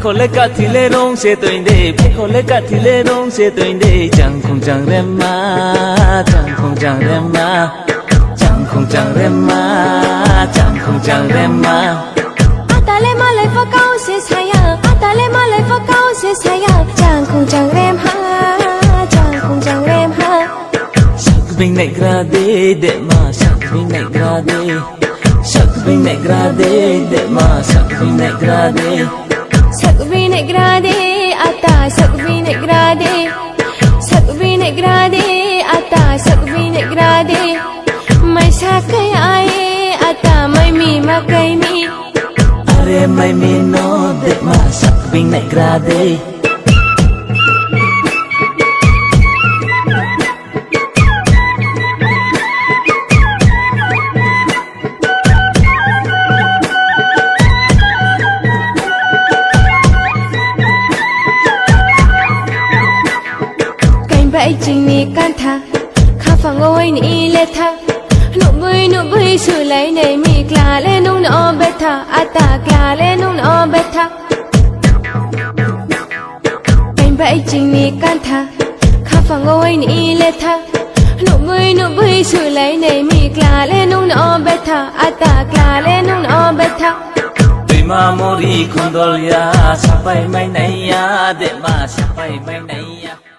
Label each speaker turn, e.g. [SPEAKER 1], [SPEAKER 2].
[SPEAKER 1] khole ka thile rong se toinde phe khole ka thile rong se toinde chang khong chang re ma chang khong chang re ma chang khong chang re ma chang khong chang re ma
[SPEAKER 2] atale ma lai fa cao se saya atale ma lai fa cao se saya chang khong chang re ma chang khong chang re ma
[SPEAKER 1] sak bing nai grade de ma sak bing nai grade sak bing nai grade de ma sak bing nai grade
[SPEAKER 2] Sakvine grade ata sakvine grade sakvine grade ata sakvine grade mai sakai ai ata mai mi makai mi
[SPEAKER 1] are mai mi no de ma sak bing nai grade
[SPEAKER 2] Vậy trình ni can tha khá phẳng ôi ni lê tha nụ bươi sự lấy này mi kla lên nung nó bê tha ata kla lên nung nó bê tha Cảnh vậy trình ni can tha khá phẳng ôi ni lê tha nụ bươi sự lấy này mi kla lên nung nó bê tha ata kla lên nung nó bê tha
[SPEAKER 1] ma mori khondol ya sapai mai nai ya de ma sapai mai nai ya